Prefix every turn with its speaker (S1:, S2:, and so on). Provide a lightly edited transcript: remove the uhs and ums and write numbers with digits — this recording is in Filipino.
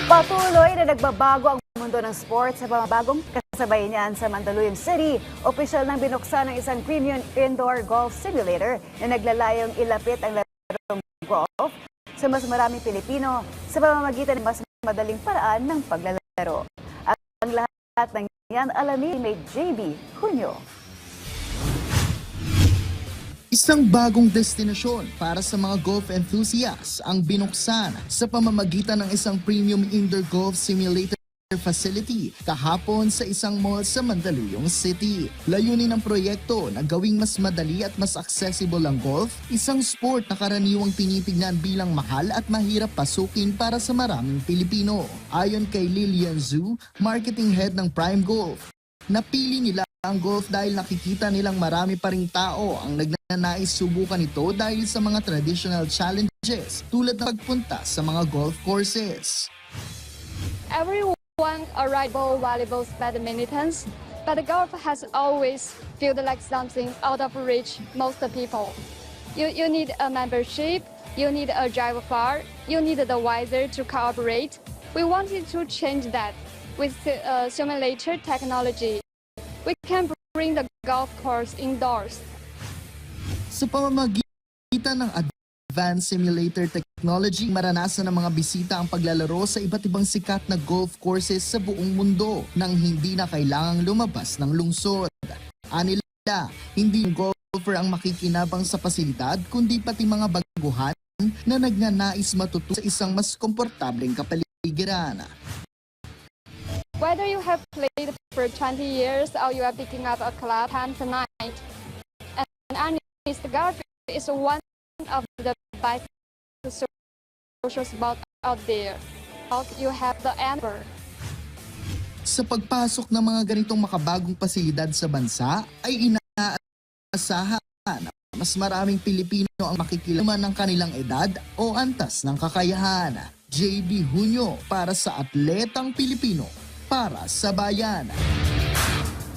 S1: Patuloy na nagbabago ang mundo ng sports sa pamabagong kasabay niyan sa Mandaluyong City. Opisyal nang binuksan ng isang premium indoor golf simulator na naglalayong ilapit ang larong golf sa mas maraming Pilipino sa pamamagitan ng mas madaling paraan ng paglalaro. Ang lahat ng yan alamin may JB Junio.
S2: Isang bagong destinasyon para sa mga golf enthusiasts ang binuksan sa pamamagitan ng isang premium indoor golf simulator facility kahapon sa isang mall sa Mandaluyong City. Layunin ng proyekto na gawing mas madali at mas accessible ang golf, isang sport na karaniwang tinitignan bilang mahal at mahirap pasukin para sa maraming Pilipino. Ayon kay Lilian Zhu, marketing head ng Prime Golf, napili nila ang golf dahil nakikita nilang marami pa ring tao ang nagnanais subukan ito dahil sa mga traditional challenges tulad ng pagpunta sa mga golf courses.
S3: Everyone ride ball, volleyball, badminton, but golf has always felt like something out of reach most people. You need a membership, you need a driver car, you need the weather to cooperate. We wanted to change that with simulator technology. We can bring the golf course indoors.
S2: Sa pamamagitan ng advanced simulator technology, maranasan ng mga bisita ang paglalaro sa iba't ibang sikat na golf courses sa buong mundo nang hindi na kailangang lumabas ng lungsod. Anila, hindi yung golfer ang makikinabang sa pasilidad kundi pati mga baguhan na nagnanais matuto sa isang mas komportableng kapaligiran.
S3: Whether you have played for 20 years or you are picking up a club time tonight, and honest, golf is one of the best social sports out there. You have the answer.
S2: Sa pagpasok ng mga ganitong makabagong pasilidad sa bansa, ay inaasahan na mas maraming Pilipino ang makikilaman ng kanilang edad o antas ng kakayahan. JB Junio para sa Atletang Pilipino, para sa bayan.